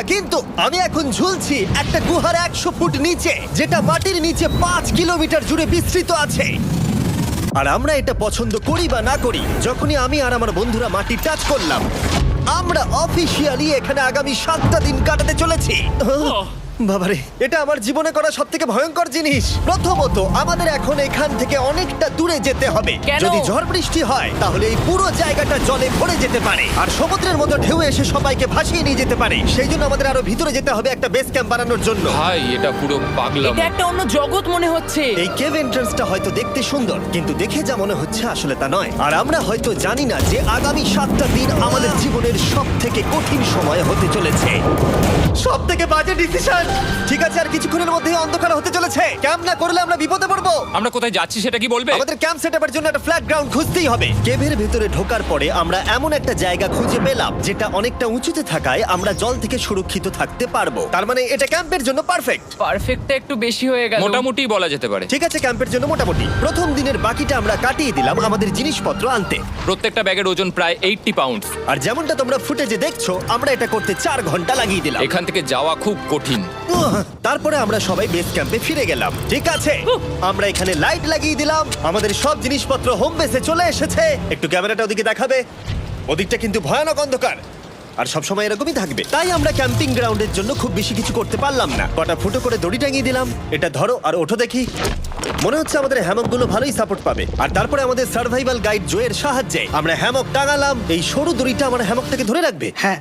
কিন্তু আমি এখন ঝুলছি একটা গুহার 100 ফুট নিচে, যেটা মাটির নিচে 5 কিলোমিটার জুড়ে বিস্তৃত আছে। আর আমরা এটা পছন্দ করি বা না করি, যখনই আমি আর আমার বন্ধুরা মাটি টাচ করলাম, আমরা অফিসিয়ালি এখানে আগামী 7টা দিন কাটাতে চলেছি। বাবারে, এটা আমার জীবনে করা সবথেকে ভয়ঙ্কর জিনিস। প্রথমত, আমাদের এখন এখান থেকে অনেকটা দূরে যেতে হবে। কেন? যদি ঝড় বৃষ্টি হয় তাহলে এই পুরো জায়গাটা জলে ভরে যেতে পারে, আর সমুদ্রের মতো ঢেউ এসে সবাইকে ভাসিয়ে নিয়ে যেতে পারে। সেই জন্য আমাদের আরো ভিতরে যেতে হবে একটা বেস ক্যাম্প বানানোর জন্য। ভাই এটা পুরো পাগলাম। এটা একটা অন্য জগৎ মনে হচ্ছে। এই কেভ এন্ট্রান্সটা হয়তো দেখতে সুন্দর, কিন্তু দেখে যা মনে হচ্ছে আসলে তা নয়। আর আমরা হয়তো জানি না যে আগামী 7টা দিন আমাদের জীবনের সব থেকে কঠিন সময় হতে চলেছে। সব থেকে বাজে ডিসিশন। ঠিক আছে, আর কিছুক্ষণের মধ্যেই অন্ধকার হতে চলেছে। ক্যাম্প না করলে আমরা বিপদে পড়বো। আমরা কোথায় যাচ্ছি সেটা কি বলবে? আমাদের ক্যাম্প সেটআপের জন্য একটা ফ্ল্যাট গ্রাউন্ড খুঁজতেই হবে। কেভের ভেতরে ঢোকার পরে আমরা এমন একটা জায়গা খুঁজে পেলাম যেটা অনেকটা উঁচুতে থাকায় আমরা জল থেকে সুরক্ষিত থাকতে পারবো। তার মানে এটা ক্যাম্পের জন্য পারফেক্ট। পারফেক্টটা একটু বেশি হয়ে গেল। মোটামুটি বলা যেতে পারে। ঠিক আছে, ক্যাম্পের জন্য মোটামুটি। প্রথম দিনের বাকিটা আমরা কাটিয়ে দিলাম আমাদের জিনিসপত্র আনতে। প্রত্যেকটা ব্যাগের ওজন প্রায় 80 পাউন্ডস। আর যেমনটা তোমরা ফুটেজে দেখছো, আমরা এটা করতে 4 ঘন্টা লাগিয়ে দিলাম। এখান থেকে যাওয়া খুব কঠিন। তারপরে আমরা সবাই বেস ক্যাম্পে ফিরে গেলাম। ঠিক আছে, আমরা এখানে লাইট লাগিয়ে দিলাম। আমাদের সব জিনিসপত্র হোম বেসে চলে এসেছে। একটু ক্যামেরাটা ওদিকে দেখাবে। ওদিকটা কিন্তু ভয়ানক অন্ধকার, আর সবসময় এরকমই থাকবে। তাই আমরা ক্যাম্পিং গ্রাউন্ডের জন্য খুব বেশি কিছু করতে পারলাম না। কটা ফুটো করে দড়ি টাঙিয়ে দিলাম। এটা ধরো আর ওঠো দেখি। মনে হচ্ছে আমাদের হ্যামকগুলো ভালোই সাপোর্ট পাবে। আর তারপরে আমাদের সার্ভাইভাল গাইড জোয়ের সাহায্যে আমরা হ্যামক টাঙালাম। এই সরু দড়িটা আমার হ্যামকটাকে ধরে রাখবে। হ্যাঁ,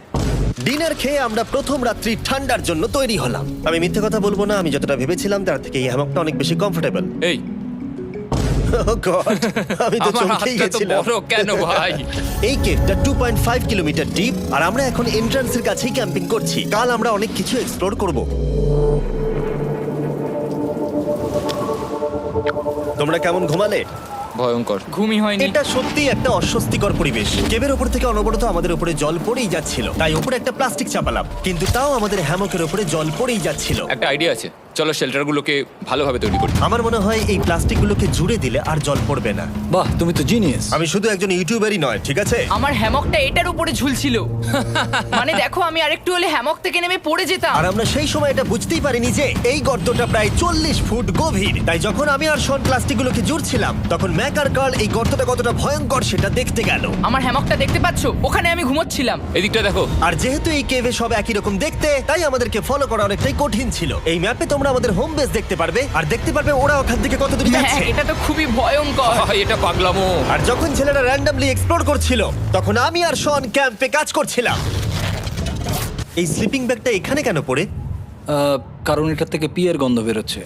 ডিনার খেয়ে আমরা প্রথম রাত্রি ঠান্ডার জন্য তৈরি হলাম। আমি মিথ্যে কথা বলবো না, আমি যতটা ভেবেছিলাম তার থেকে এই হ্যামকটা অনেক বেশি কমফোর্টেবল। এই আমি তো আমার চমকেই হাতটা তো গেছিলাম। বড় কেন ভাই? এই কেভটা 2.5 কিলোমিটার ডিপ, আর আমরা এখন এন্ট্রান্সের কাছেই ক্যাম্পিং করছি। কাল আমরা অনেক কিছু এক্সপ্লোর করব। তোমরা কেমন ঘুমালে? ভয়ঙ্কর। ঘুমই হয়নি। এটা সত্যিই একটা অস্বস্তিকর পরিবেশ। কেভের উপর থেকে অনবরত আমাদের উপরে জল পড়েই যাচ্ছিল, তাই উপরে একটা প্লাস্টিক চাপালাম, কিন্তু তাও আমাদের হ্যামকের উপরে জল পড়েই যাচ্ছিল। একটা আইডিয়া আছে, চলো শেল্টারগুলোকে ভালোভাবে তৈরি করি। আমার মনে হয় এই প্লাস্টিকগুলোকে জুড়ে দিলে আর জল পড়বে না। বাহ, তুমি তো জিনিয়াস। আমি শুধু একজন ইউটিউবারই নয়, ঠিক আছে? আমার হ্যামকটা এটার উপরে ঝুলছিল। মানে দেখো, আমি আরেকটু হলে হ্যামক থেকে নেমে পড়ে যেতাম। আর আমরা সেই সময় এটা বুঝতেই পারিনি যে এই গর্তটা প্রায় 40 ফুট গভীর। তাই যখন আমি আর শন প্লাস্টিকগুলোকে জুড়ছিলাম, তখন ম্যাক আর কার্ল এই গর্তটা কতটা ভয়ঙ্কর সেটা দেখতে গেল। আমার হ্যামকটা দেখতে পাচ্ছো? ওখানে আমি ঘুমোচ্ছিলাম। এদিকটা দেখো। আর যেহেতু এই কেভে সব একই রকম দেখতে, তাই আমাদেরকে ফলো করা অনেকটাই কঠিন ছিল। এই ম্যাপে তোমরা আমাদের হোম বেস দেখতে পারবে, আর দেখতে পারবে ওরা ওখান থেকে কত দূর হ্যাঁ, যাচ্ছে। এটা তো খুবই ভয়ঙ্কর। ভাই এটা পাগলামো। আর যখন ছেলেরা র্যান্ডমলি এক্সপ্লোর করছিল, তখন আমি আর শন ক্যাম্পে কাজ করছিলাম। এই স্লিপিং ব্যাগটা এখানে কেন পড়ে? কারণ এটার থেকে পিয়ের গন্ধ বেরোচ্ছে।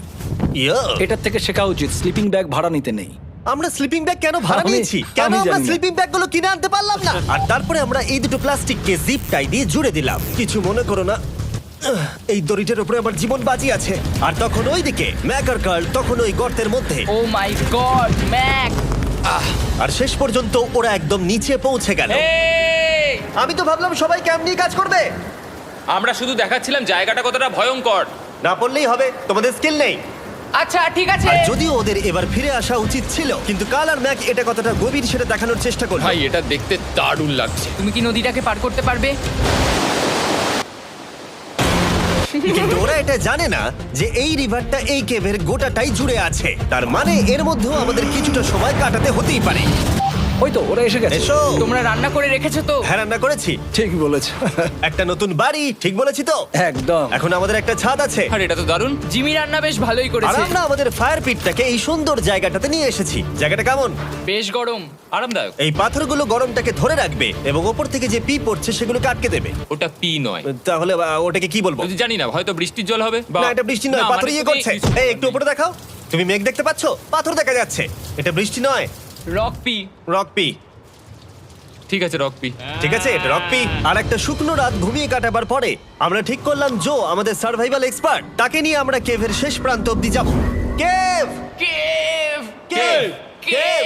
ইয়া, এটার থেকে শেখা উচিত স্লিপিং ব্যাগ ভাড়া নিতে নেই। আমরা স্লিপিং ব্যাগ কেন ভাড়া আমি- নিয়েছি? কেন আমি আমরা জানি না। স্লিপিং ব্যাগগুলো কিনে আনতে পারলাম না? আর তারপরে আমরা এই দুটো প্লাস্টিককে জিপ টাই দিয়ে জুড়ে দিলাম। কিছু মনে করো না, এই দড়িটার উপরে আমার জীবন বাজি আছে। আর তখন ওইদিকে ম্যাকার কার্ল তখন ওই গর্তের মধ্যে। ও মাই গড, ম্যাক! আর শেষ পর্যন্ত ওরা একদম নিচে পৌঁছে গেল। এই! আমি তো ভাবলাম সবাই ক্যাম্প নিয়ে কাজ করবে। আমরা শুধু দেখাচ্ছিলাম জায়গাটা কতটা ভয়ঙ্কর। না পড়লেই হবে, তোমাদের স্কিল নেই। আচ্ছা ঠিক আছে। আর যদিও ওদের এবার ফিরে আসা উচিত ছিল, কিন্তু কাল আর ম্যাক এটা কতটা গভীর সেটা দেখানোর চেষ্টা করলো। ভাই এটা দেখতে দারুণ লাগছে। তুমি কি নদীটাকে পার করতে পারবে? কিন্তু ওরা এটা জানে না যে এই রিভারটা এই কেভের গোটাটাই জুড়ে আছে। তার মানে এর মধ্যেও আমাদের কিছুটা সময় কাটাতে হতেই পারে। ওই তো ওরা এসে গেছে। এসো। তোমরা রান্না করে রেখেছো তো? হ্যাঁ, রান্না করেছি। ঠিক বলেছ। একটা নতুন বাড়ি, ঠিক বলেছি তো? একদম। এখন আমাদের একটা ছাদ আছে। আর এটা তো দারুণ। জিমি রান্না বেশ ভালোই আর করেছে। আমরা আমাদের ফায়ার পিটটাকে এই সুন্দর জায়গাটাতে নিয়ে এসেছি। জায়গাটা কেমন? বেশ গরম। আরামদায়ক। এই পাথরগুলো গরমটাকে ধরে রাখবে এবং ওপর থেকে যে পি পড়ছে সেগুলোকে আটকে দেবে। ওটা পি নয়। তাহলে ওটাকে কি বলবো? যদি জানি না, হয়তো বৃষ্টির জল হবে বা না, এটা বৃষ্টি নয়, না, পাথর মানে ইয়ে তুমি- করছে। এই একটু উপরে দেখাও। তুমি মেঘ দেখতে পাচ্ছো? পাথর দেখা যাচ্ছে। এটা বৃষ্টি নয়, রক পি। Rock P. ঠিক আছে, রক পি। ঠিক আছে, এটা রক পি। আর একটা শুকনো রাত ঘুমিয়ে কাটাবার পরে আমরা ঠিক করলাম জো আমাদের সার্ভাইভাল এক্সপার্ট, তাকে নিয়ে আমরা কেভের শেষ প্রান্ত অব্দি যাব। Cave, cave! Cave, cave!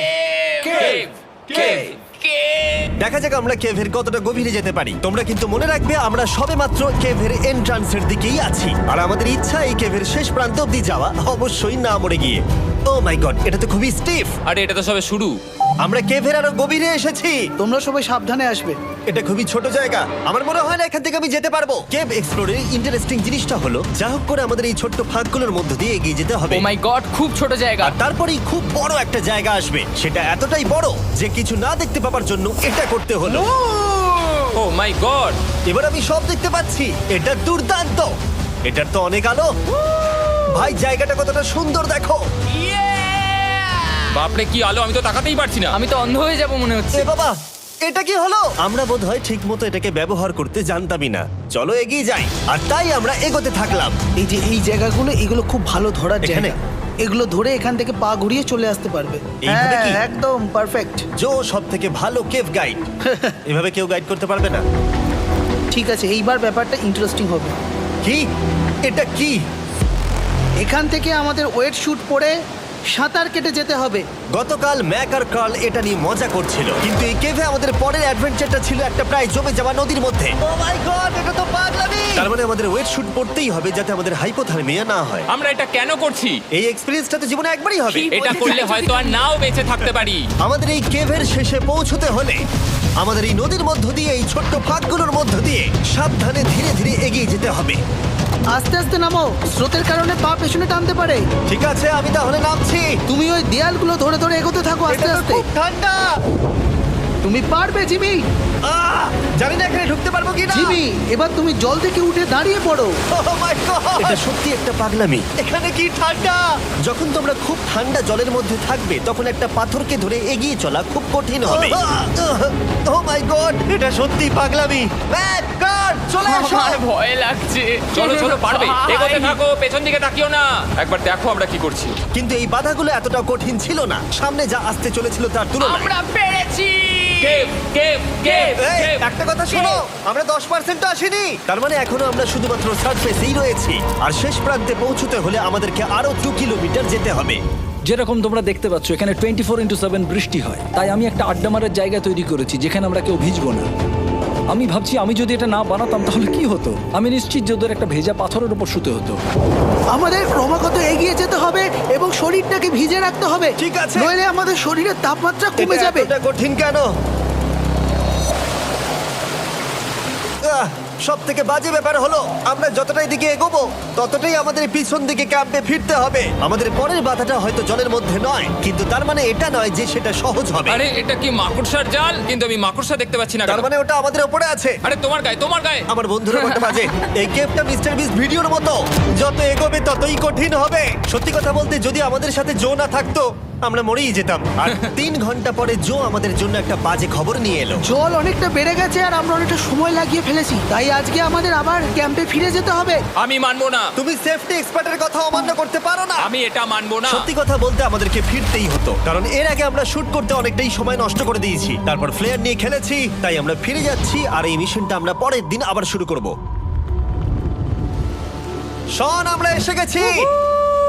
Cave, cave. Cave! দেখা যাক আমরা কেভের কতটা গভীরে যেতে পারি। তোমরা কিন্তু মনে রাখবে আমরা সবেমাত্র কেভের এন্ট্রান্সের দিকেই আছি, আর আমাদের ইচ্ছা এই কেভের শেষ প্রান্ত অব্দি যাওয়া, অবশ্যই না মরে গিয়ে। ও মাই গড, এটা তো খুবই স্টিফ। আরে এটা তো সবে শুরু। আমরা কেভের আরো গভীরে এসেছি। তোমরা সবাই সাবধানে আসবে। এটা খুবই ছোট জায়গা, আমার মনে হয় না এখান থেকে আমি যেতে পারবো। কেভ এক্সপ্লোরের ইন্টারেস্টিং জিনিসটা হলো যা হোক করে আমাদের এই ছোট্ট ফাঁকগুলোর মধ্যে দিয়ে এগিয়ে যেতে হবে। ও মাই গড, খুব ছোট জায়গা। আর তারপরেই খুব বড় একটা জায়গা আসবে, সেটা এতটাই বড় যে কিছু না দেখতে পাওয়ার জন্য এটা করতে হলো। ও মাই গড! এবার আমি সব দেখতে পাচ্ছি, এটা দুর্দান্ত। এটার তো অনেক আলো। ভাই জায়গাটা কতটা সুন্দর দেখো। বাপরে কি আলো, আমি তো তাকাতেই পারছি না। আমি তো অন্ধ হয়ে যাব মনে হচ্ছে। এ বাবা, এটা কি হলো? আমরা বোধহয় ঠিক মতো এটাকে ব্যবহার করতে জানতামই না। চলো এগিয়ে যাই। আর তাই আমরা এগোতে থাকলাম। এই যে এই জায়গাগুলো, এগুলো খুব ভালো ধরার এখানে? জায়গা। এগুলো ধরে এখান থেকে পা ঘুরিয়ে চলে আসতে পারবে। এইভাবে কি? হ্যাঁ, একদম পারফেক্ট। জো সব থেকে ভালো কেভ গাইড। এভাবে কেউ গাইড করতে পারবে না। ঠিক আছে, এইবার ব্যাপারটা ইন্টারেস্টিং হবে। কি? এটা কি? এখান থেকে আমাদের ওয়েট শুট পরে সাঁতার কেটে যেতে হবে। গতকাল ম্যাক আর কার্ল এটা নিয়ে মজা করছিল, কিন্তু এই কেভে আমাদের পরের অ্যাডভেঞ্চারটা ছিল একটা প্রায় জমে যাওয়া নদীর মধ্যে। ও মাই গড, এটা তো পাগলামি! তার মানে আমাদের ওয়েট শুট পড়তেই হবে যাতে আমাদের হাইপোথার্মিয়া না হয়। আমরা এটা কেন করছি? এই এক্সপেরিয়েন্সটা তো জীবনে একবারই হবে। এটা করলে হয়তো আর নাও বেঁচে থাকতে পারি। আমাদের এই কেভের শেষে পৌঁছতে হলে আমাদের এই নদীর মধ্য দিয়ে, এই ছোট্ট ফাঁকগুলোর মধ্য দিয়ে সাবধানে ধীরে ধীরে এগিয়ে যেতে হবে। আস্তে আস্তে নামো, স্রোতের কারণে পা পেছনে টানতে পারে। ঠিক আছে, আমি তাহলে নামছি। তুমি ওই দেয়ালগুলো ধরে ধরে এগোতে থাকো আস্তে এটা তো আস্তে। খুব ঠান্ডা। তুমি পারবে জিমি। জানি না এখানে ঢুকতে পারবো কি না। জিমি, এবার তুমি জল থেকে উঠে দাঁড়িয়ে পড়ো। এটা সত্যি একটা পাগলামি। এখানে কি ঠান্ডা! যখন তোমরা খুব ঠান্ডা জলের মধ্যে থাকবে তখন একটা পাথরকে ধরে এগিয়ে চলা খুব কঠিন হবে। ও মাই গড, এটা সত্যি পাগলামি। ম্যাক, গড, চলে আসো। আমার ভয় লাগছে। চলো চলো, পারবে। ভাই। এগোতে থাকো, পেছন দিকে তাকিও না। একবার দেখো আমরা কি করছি। কিন্তু এই বাধাগুলো এতটা কঠিন ছিল না সামনে যা আসতে চলেছিল তার তুলনায়। আমরা পেরেছি। কেভ কেভ কেভ এই, কেভ। একটা কথা শোনো, আমরা 10% আসিনি। তার মানে এখনো আমরা শুধুমাত্র সার্ফেসেই রয়েছি, আর শেষ প্রান্তে পৌঁছতে হলে আমাদেরকে আরো 2 কিলোমিটার যেতে হবে। যেরকম তোমরা দেখতে পাচ্ছ এখানে 24/7 বৃষ্টি হয়, তাই আমি একটা আড্ডা মারার জায়গা তৈরি করেছি যেখানে আমরা কেউ ভিজবো না। আমি ভাবছি আমি যদি এটা না বানাতাম তাহলে কি হতো। আমি নিশ্চিত যে ওদের একটা ভেজা পাথরের উপর শুতে হতো। আমাদের ক্রমাগত এগিয়ে যেতে হবে এবং শরীরটাকে ভিজে রাখতে হবে। ঠিক আছে। নইলে আমাদের শরীরের তাপমাত্রা কমে এটা যাবে। এতটা কঠিন কেন? সব থেকে বাজে ব্যাপার হলো আমরা যতটাই দিকে এগোবো ততটাই আমাদের পিছন দিকে ক্যাম্পে ফিরতে হবে। আমাদের পরের বাধাটা হয়তো জলের মধ্যে নয়, কিন্তু তার মানে এটা নয় যে সেটা সহজ হবে। আরে এটা কি মাকড়সার জাল? কিন্তু আমি মাকড়সা দেখতে পাচ্ছি না। তার কেন? মানে ওটা আমাদের উপরে আছে। আরে তোমার গায়ে। আমার বন্ধুরা কত বাজে। এই গেমটা মিস্টার বিস্ট ভিডিওর মতো, যত এগোবে ততই কঠিন হবে। সত্যি কথা বলতে যদি আমাদের সাথে জো না থাকতো আমরা মরেই যেতাম। আর 3 ঘন্টা পরে জো আমাদের জন্য একটা বাজে খবর নিয়ে এলো। জল অনেকটা বেড়ে গেছে আর আমরা অনেকটা সময় লাগিয়ে ফেলেছি, তাই আজকে আমাদের আবার ক্যাম্পে ফিরে যেতে হবে। আমি মানবো না। তুমি সেফটি এক্সপার্টের কথা অমান্য করতে পারো না। আমি এটা মানবো না। সত্যি কথা বলতে আমাদেরকে ফিরতেই হতো, কারণ এর আগে আমরা শুট করতে অনেকটাই সময় নষ্ট করে দিয়েছি। তারপর ফ্লেয়ার নিয়ে খেলেছি, তাই আমরা ফিরে যাচ্ছি আর এই মিশনটা আমরা পরের দিন আবার শুরু করব। শন, আমরা এসে গেছি।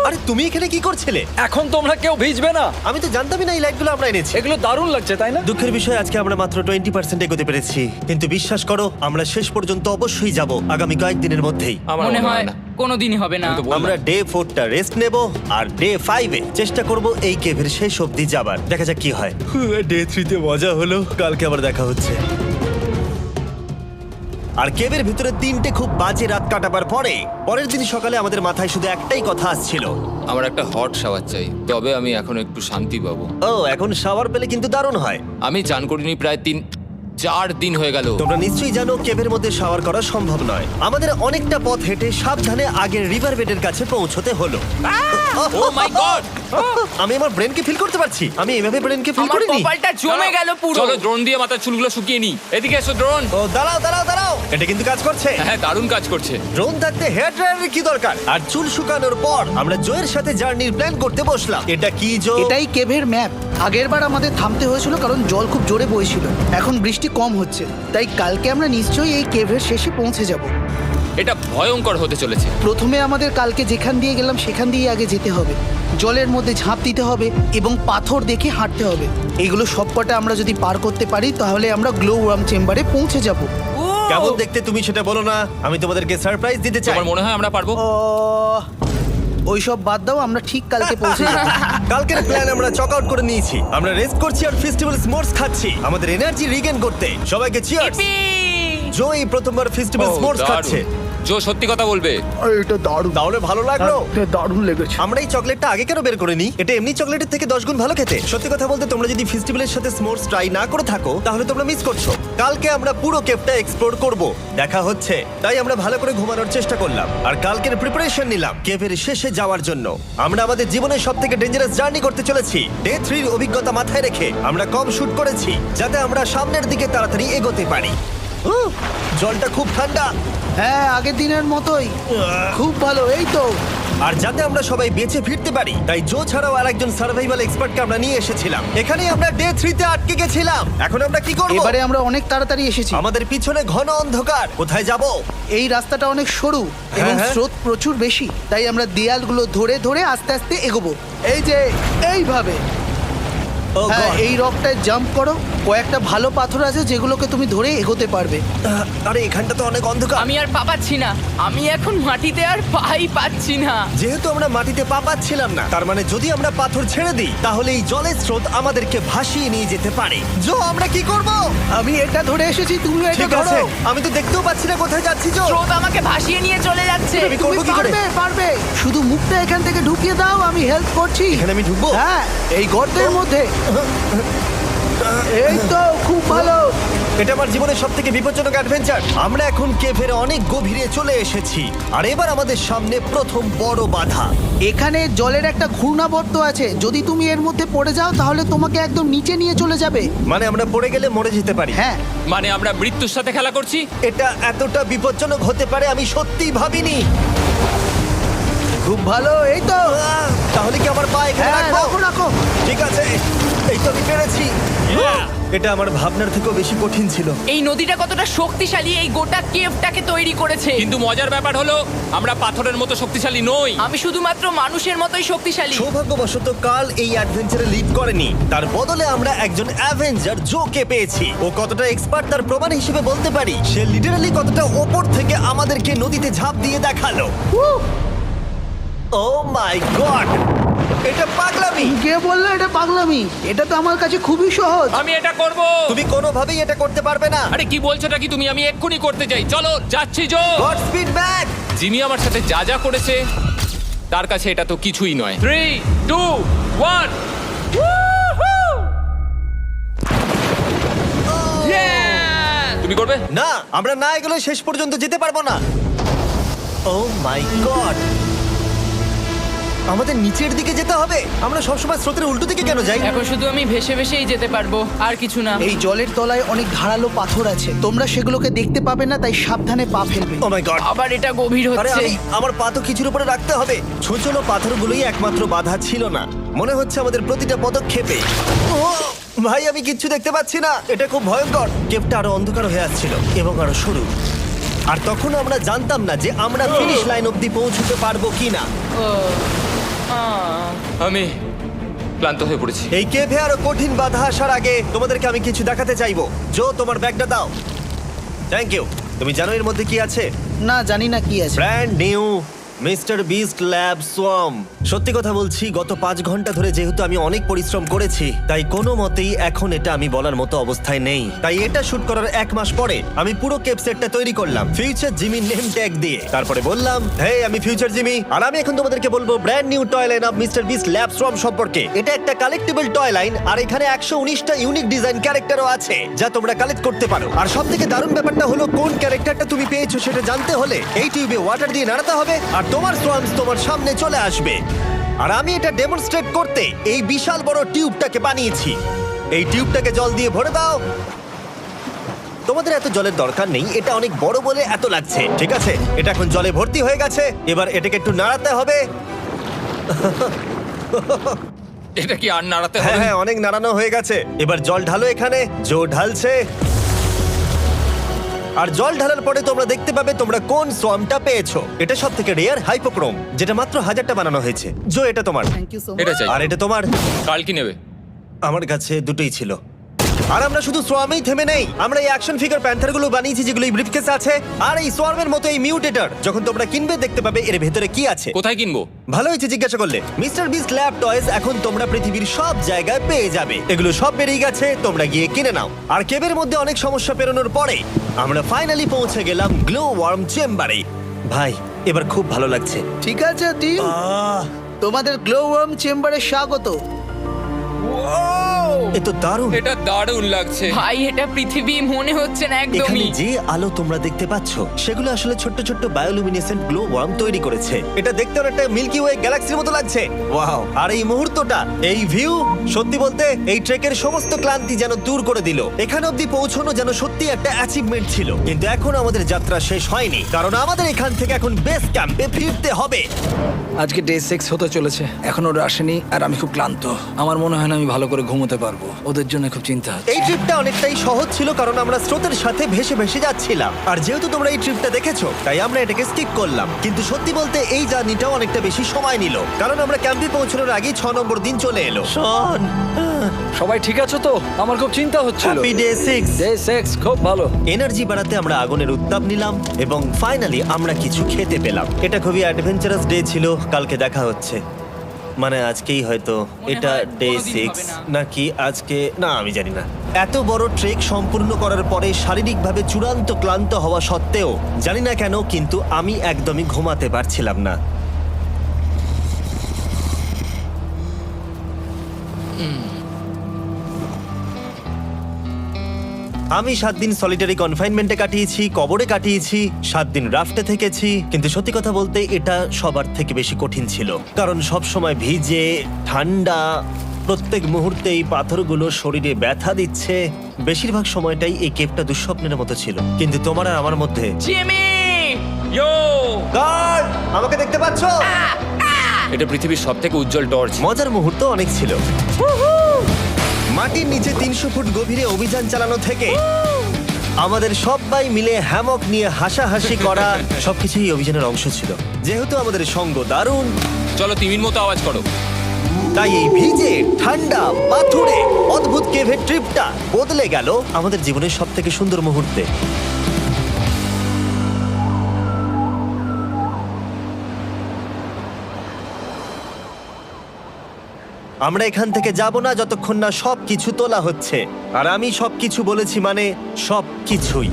আরে তুমি এখানে কি করছিলে? এখন তোমরা কেউ ভিজবে না। আমি তো জানতামই না এই লাইটগুলো আমরা এনেছি। এগুলো দারুণ লাগছে তাই না? দুঃখের বিষয় আজকে আমরা মাত্র 20% এগোতে পেরেছি, কিন্তু বিশ্বাস করো আমরা শেষ পর্যন্ত অবশ্যই যাব আগামী কয়েকদিনের মধ্যেই। আমার মনে হয় না। কোনোদিনই হবে না। আমি তো বললাম। আমরা ডে 4টা রেস্ট নেব আর ডে 5-এ চেষ্টা করব এই কেভের শেষ অবধি যাবার। দেখা যাক কি হয়। ডে 3-তে মজা হলো, কালকে আবার দেখা হচ্ছে। আর কেভের ভিতরে 3টে খুব বাজে রাত কাটাবার পরে পরের দিন সকালে আমাদের মাথায় শুধু একটাই কথা আসছিল। আমার একটা হট শাওয়ার চাই, তবে আমি এখন একটু শান্তি পাবো। ও, এখন শাওয়ার পেলে কিন্তু দারুণ হয়। আমি চান করিনি প্রায় 3-4 দিন হয়ে গেল। তোমরা নিশ্চয়ই জানো কেভের মধ্যে শাওয়ার করা সম্ভব নয়। আমাদের অনেকটা পথ হেঁটে সাবধানে আগের রিভার বেডের কাছে পৌঁছতে হলো। ও মাই গড! আমি আমার ব্রেনকে ফিল করতে পারছি। আমি এভাবে ব্রেনকে ফিল আমার করিনি। কপালটা জমে গেল পুরো। চলো ড্রোন দিয়ে মাথার চুলগুলো শুকিয়ে নি। এদিকে এসো ড্রোন। ও দাঁড়াও দাঁড়াও দাঁড়াও, এটা কিন্তু কাজ করছে। হ্যাঁ, দারুণ কাজ করছে। ড্রোন থাকতে হেয়ার ড্রায়ারের কি দরকার? আর চুল শুকানোর পর আমরা জোয়ের সাথে জার্নির প্ল্যান করতে বসলাম। এটা কি জো? এটাই কেভের ম্যাপ। আগেরবার আমাদের থামতে হয়েছিল কারণ জল খুব জোরে বইছিল। এখন বৃষ্টি কম হচ্ছে, তাই কালকে আমরা নিশ্চয়ই এই কেভের শেষে পৌঁছে যাব। এটা ভয়ঙ্কর হতে চলেছে। প্রথমে আমাদের কালকে যেখান দিয়ে গেলাম সেখান দিয়ে আগে যেতে হবে। জলের মধ্যে ঝাঁপ দিতে হবে এবং পাথর দেখে হাঁটতে হবে। এগুলো সবকটা আমরা যদি পার করতে পারি তাহলে আমরা গ্লো ওয়ার্ম চেম্বারে পৌঁছে যাব। কেমন দেখতে তুমি সেটা বলো না, আমি তোমাদেরকে সারপ্রাইজ দিতে চাই। তোমার মনে হয় আমরা পারবো? ওইসব বাদ দাও, আমরা ঠিক কালকে পৌঁছে যাবো। কালকের প্ল্যান আমরা চক আউট করে নিয়েছি। আমরা রেস্ট করছি আর ফেস্টিভ্যাল স্মোর্স খাচ্ছি আমাদের এনার্জি রিগেন করতে। সবাইকে চিয়ার্স। Yippee! জো এই প্রথমবার ফেস্টিভ্যাল ও, স্মোর্স দারুণ। খাচ্ছে। জো সত্যি কথা বলবে। এটা দারুণ, তাহলে ভালো লাগলো? দারুণ লেগেছে। আমরা এই চকলেটটা আগে কেন বের করিনি? এটা এমনি চকলেটের থেকে 10 গুণ ভালো খেতে। সত্যি কথা বলতে তোমরা যদি ফেস্টিভ্যালের সাথে স্মোর্স ট্রাই না করে থাকো তাহলে তোমরা মিস করছো। কালকে আমরা পুরো কেভটা এক্সপ্লোর করব, দেখা হচ্ছে। তাই আমরা ভালো করে ঘুমানোর চেষ্টা করলাম আর কালকের প্রিপারেশন নিলাম কেভের শেষে যাওয়ার জন্য। আমরা আমাদের জীবনের সবথেকে ডেঞ্জারাস জার্নি করতে চলেছি। ডে 3 এর অভিজ্ঞতা মাথায় রেখে আমরা কম শুট করেছি যাতে আমরা সামনের দিকে তাড়াতাড়ি এগোতে পারি। জলটা খুব ঠান্ডা হ্যাঁ, আগের দিনের মতোই, খুব ভালো। এই তো আর যাতে আমরা সবাই বেঁচে ফিরতে পারি তাই জো ছাড়াও আরেকজন সার্ভাইভাল এক্সপার্টকে আমরা নিয়ে এসেছিলাম। এখানেই আমরা ডে 3 তে আটকে গেছিলাম। এখন আমরা কি করব? এবারে আমরা অনেক তাড়াতাড়ি এসেছি। আমাদের পিছনে ঘন অন্ধকার, কোথায় যাব? এই রাস্তাটা অনেক সরু এবং হ্যাঁ। স্রোত প্রচুর বেশি, তাই আমরা দেয়ালগুলো ধরে ধরে আস্তে আস্তে এগোবো। এই যে এইভাবে। Oh হ্যাঁ, God! এই রকটায় জাম্প করো। কয়েকটা ভালো পাথর আছে যেগুলোকে তুমি ধরে এগোতে পারবে। আরে এখানটা তো অনেক অন্ধকার। আমি আর পা পাচ্ছি না, আমি এখন মাটিতে আর পাই পাচ্ছি না। যেহেতু আমরা মাটিতে পা পাচ্ছিলাম না, তার মানে যদি আমরা পাথর ছেড়ে দিই তাহলে এই জলের স্রোত আমাদেরকে ভাসিয়ে নিয়ে যেতে পারে। জো, আমরা কি করব? আমি এটা ধরে এসেছি, তুমি এটা ঠিক আছে, ধরো। আমি তো দেখতেও পাচ্ছি না কোথায় যাচ্ছি। জো, স্রোত আমাকে ভাসিয়ে নিয়ে চলে যাচ্ছে। আমি তুমি করবো কি করে? পারবে, পারবে। শুধু মুখটা এখান থেকে ঢুকিয়ে দাও, আমি হেল্প করছি। এখানে আমি ঢুকবো? হ্যাঁ, এই গর্তের মধ্যে। এই তো, খুব ভালো। এটা আমার জীবনের সবথেকে বিপজ্জনক অ্যাডভেঞ্চার। আমরা এখন কেভের অনেক গভীরে চলে এসেছি আর এবার আমাদের সামনে প্রথম বড় বাধা। এখানে জলের একটা ঘূর্ণাবর্ত আছে, যদি তুমি এর মধ্যে পড়ে যাও তাহলে তোমাকে একদম নিচে নিয়ে চলে যাবে। মানে আমরা পড়ে গেলে মরে যেতে পারি। হ্যাঁ, মানে আমরা মৃত্যুর সাথে খেলা করছি। এটা এতটা বিপজ্জনক হতে পারে আমি সত্যিই ভাবিনি। খুব ভালো। এই তো, তাহলে কি আমার পা এখানে হ্যাঁ, রাখবো? রাখো রাখো। ঠিক আছে, এই তো আমি পেরেছি। এটা আমার ভাবনার থেকেও বেশি কঠিন ছিল। এই নদীটা কতটা শক্তিশালী এই গোটা কেভটাকে তৈরি করেছে। কিন্তু মজার ব্যাপার হলো আমরা পাথরের মতো শক্তিশালী নই। আমি শুধুমাত্র মানুষের মতোই শক্তিশালী। সৌভাগ্যবশত কাল এই অ্যাডভেঞ্চারে লিড করেনি, তার বদলে আমরা একজন অ্যাভেঞ্জার জোকে পেয়েছি। ও কতটা এক্সপার্ট তার প্রমাণ হিসেবে বলতে পারি। সে লিটারালি কতটা ওপর থেকে আমাদেরকে নদীতে ঝাঁপ দিয়ে দেখালো। ও মাই গড, এটা পাগলামি। কে বললো এটা পাগলামি? এটা তো আমার কাছে খুবই সহজ। আমি এটা করব। তুমি কোনোভাবেই এটা করতে পারবে না। আরে কি বলছোটা কি তুমি? আমি এক্ষুনি করতে চাই। চলো যাচ্ছি Joe. God speed back. Jimmy আমার সাথে যা যা করেছে তার কাছে এটা তো কিছুই নয়। 3, 2, 1। তুমি করবে? না, আমরা না এগুলো শেষ পর্যন্ত যেতে পারবো না। ও মাই গড, আমাদের নিচের দিকে যেতে হবে। আমরা সবসময় স্রোতের উল্টো দিকে কেন যাই? এখন শুধু আমি ভেসে ভেসেই যেতে পারবো, আর কিছু না। এই জলের তলায় অনেক ধারালো পাথর আছে, তোমরা সেগুলোকে দেখতে পাবে না, তাই সাবধানে পা ফেলবে। ও মাই গড, আবার এটা গভীর আরে হচ্ছে। আমার পা তো কিছুর উপরে রাখতে হবে। ছোট পাথরগুলোই একমাত্র বাধা ছিল না, মনে হচ্ছে আমাদের প্রতিটা পদক্ষেপে। ও ভাই, আমি কিচ্ছু দেখতে পাচ্ছি না। এটা খুব ভয়ঙ্কর। কেভটা আরো অন্ধকার হয়ে আসছিল এবং আরো সরু। আর তখন আমরা জানতাম না যে আমরা ফিনিশ লাইন অবধি পৌঁছতে পারবো কিনা। আমি ক্লান্ত হয়ে পড়েছি। এই কেভে আরো কঠিন বাধা আসার আগে তোমাদেরকে আমি কিছু দেখাতে চাইবো। জো, তোমার ব্যাগটা দাও। Thank you. তুমি জানো এর মধ্যে কি আছে? না, জানি না কি আছে। Brand new mister beast lab swamp. সত্যি কথা বলছি, গত 5 ঘন্টা ধরে যেহেতু আমি অনেক পরিশ্রম করেছি, তাই কোনো মতেই এখন এটা আমি বলার মতো অবস্থায় নেই। তাই এটা শুট করার 1 মাস পরে আমি পুরো কেপ সেটটা তৈরি করলাম ফিউচার জিমি নেম ট্যাগ দিয়ে। তারপরে বললাম, হে, আমি ফিউচার জিমি, আর আমি এখন তোমাদেরকে বলবো brand new toy line of mister beast lab swamp সম্পর্কে। এটা একটা কালেক্টিবল টয় লাইন, আর এখানে 119টা ইউনিক ডিজাইন ক্যারেক্টারও আছে যা তোমরা কালেক্ট করতে পারো। আর সবথেকে দারুণ ব্যাপারটা হলো, কোন ক্যারেক্টারটা তুমি পেয়েছো সেটা জানতে হলে এই টিউবে ওয়াটার দিয়ে নাড়াতে হবে আর তোমার সোয়ামস তোমার সামনে চলে আসবে। আর আমি এটা ডেমনস্ট্রেট করতে এই বিশাল বড় টিউবটাকে বানিয়েছি। এই টিউবটাকে জল দিয়ে ভরে দাও। তোমাদের এত জলের দরকার নেই, এটা অনেক বড় বলে এত লাগছে। ঠিক আছে, এটা এখন জলে ভর্তি হয়ে গেছে। এবার এটাকে একটু নাড়াতে হবে। এটা কি আর নাড়াতে হ্যাঁ হবে? হ্যাঁ, অনেক নাড়ানো হয়ে গেছে। এবার জল ঢালো এখানে। জো ঢালছে। আর জল ঢালার পরে তোমরা দেখতে পাবে তোমরা কোন সোয়ামটা পেয়েছো। এটা সব থেকে রেয়ার হাইপোক্রোম, যেটা মাত্র 1000টা বানানো হয়েছে। জো, এটা তোমার। Thank you so much. এটা চাই। আর এটা তোমার। কাল কি নেবে? আমার কাছে দুটোই ছিল। আর আমরা শুধু সোয়ামেই থেমে নেই, আমরা এই অ্যাকশন ফিগার প্যান্থার গুলো বানিয়েছি যেগুলো এই ব্রিফকেসে আছে, আর এই সোয়ার্মের মতো এই মিউটেটর। যখন তোমরা কিনবে দেখতে পাবে এর ভেতরে কি আছে। কোথায় কিনবো? ভালো হয়েছে জিজ্ঞাসা করলে। মিস্টার বিস্ট ল্যাব টয়েস এখন তোমরা পৃথিবীর সব জায়গায় পেয়ে যাবে। এগুলো সব বেরিয়ে গেছে, তোমরা গিয়ে কিনে নাও। আর কেবের মধ্যে অনেক সমস্যা পেরোনোর পরে আমরা ফাইনালি পৌঁছে গেলাম গ্লো ওয়ার্ম চেম্বারে। ভাই এবার খুব ভালো লাগছে। ঠিক আছে টিম, তোমাদের গ্লো ওয়ার্ম চেম্বারে স্বাগত। এ তো দারুণ। এটা দারুণ লাগছে। ভাই এটা পৃথিবী মনে হচ্ছে না এখানে একদমই। যে আলো তোমরা দেখতে পাচ্ছ সেগুলো আসলে ছোট্ট ছোট্ট বায়োলুমিনেসেন্ট গ্লো ওয়ার্ম তৈরি করেছে। এটা দেখতে অনেকটা মিল্কি ওয়ে গ্যালাক্সির মতো লাগছে। ওয়াও! আর এই মুহূর্তটা, এই ভিউ, সত্যি বলতে এই ট্রেকের সমস্ত ক্লান্তি যেন দূর করে দিল। এখানে অবধি পৌঁছানো যেন সত্যি একটা অ্যাচিভমেন্ট ছিল। কিন্তু এখন আমাদের যাত্রা শেষ হয়নি, কারণ আমাদের এখান থেকে এখন বেস ক্যাম্পে ফিরতে হবে। আজকে ডে 6 হতে চলেছে, এখনো ওরা আসেনি আর আমি খুব ক্লান্ত। আমার মনে হয় না আমি ভালো করে ঘুমোতে পারবো, ওদের জন্য খুব চিন্তা হচ্ছে। এই ট্রিপটা অনেকটাই সহজ ছিল কারণ আমরা স্রোতের সাথে ভেসে ভেসে যাচ্ছিলাম। আর যেহেতু তোমরা এই ট্রিপটা দেখেছো তাই আমরা এটাকে স্কিপ করলাম। কিন্তু সত্যি বলতে এই জার্নিটাও অনেকটা বেশি সময় নিল, কারণ আমরা ক্যাম্পে পৌঁছানোর আগেই 6 নম্বর দিন চলে এলো। শন, সবাই ঠিক আছো তো? আমার খুব চিন্তা হচ্ছিল। Happy day 6। ডে 6 খুব ভালো। এনার্জি বাড়াতে আমরা আগুনের উত্তাপ নিলাম এবং ফাইনালি আমরা কিছু খেতে পেলাম। এটা খুবই অ্যাডভেঞ্চারাস ডে ছিল। কালকে দেখা হচ্ছে, মানে আজকেই হয়তো। এটা হয় ডে কোনোদিন 6 হবে না। নাকি আজকে, না আমি জানি না। এত বড় ট্রেক সম্পূর্ণ করার পরে শারীরিকভাবে চূড়ান্ত ক্লান্ত হওয়া সত্ত্বেও জানি না কেন কিন্তু আমি একদমই ঘুমাতে পারছিলাম না। আমি 7 দিন সলিটারি কনফাইনমেন্টে কাটিয়েছি, কবরে কাটিয়েছি, 7 দিন রাফটে থেকেছি। কিন্তু সত্যি কথা বলতে এটা সবার থেকে বেশি কঠিন ছিল, কারণ সব সময় ভিজে, ঠান্ডা, প্রত্যেক মুহূর্তে এই পাথরগুলো শরীরে ব্যথা দিচ্ছে। বেশিরভাগ সময়টাই এই কেভটা দুঃস্বপ্নের মতো ছিল। কিন্তু তোমার আর আমার মধ্যে জিমি! ইয়ো! গার্ড, আমাকে দেখতে পাচ্ছো? এটা পৃথিবীর সবথেকে উজ্জ্বল টর্চ। মজার মুহূর্ত অনেক ছিল। মাটির নিচে 300 ফুট গভীরে অভিযান চালানো থেকে আমাদের সবাই মিলে হ্যামক নিয়ে হাসাহাসি করা সবকিছুই এই অভিযানের অংশ ছিল। যেহেতু আমাদের সঙ্গ দারুণ, চলো তিমির মতো আওয়াজ করো। তাই এই ভিজে, ঠান্ডা, পাথুরে অদ্ভুত কেভের ট্রিপটা বদলে গেল আমাদের জীবনের সব থেকে সুন্দর মুহূর্তে। আমরা এখান থেকে যাব না যতক্ষণ না সবকিছু তোলা হচ্ছে। আর আমি সবকিছু বলেছি মানে সবকিছুই।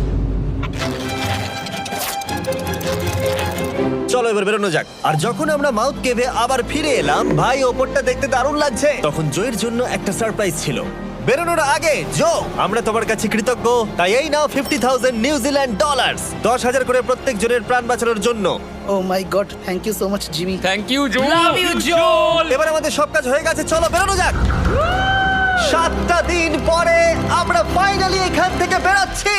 চলো এবার বেরোনো যাক। আর যখন আমরা মাউথ কেভে আবার ফিরে এলাম, ভাই ওপরটা দেখতে দারুণ লাগছে। তখন জয়ের জন্য একটা সারপ্রাইজ ছিল। বেরোনোর আগে জো, আমরা তোমার কাছে কৃতজ্ঞ। তাই এই নাও $50,000 নিউজিল্যান্ড ডলার্স, 10,000 করে প্রত্যেক জনের প্রাণ বাঁচানোর জন্য। Oh my god, thank you so much Jimmy. Thank you Joe. Love you, Joel! এবার আমাদের সব কাজ হয়ে গেছে, চলো বেরোনো যাক। 7টা দিন পরে আমরা ফাইনালি এখান থেকে বেরোচ্ছি।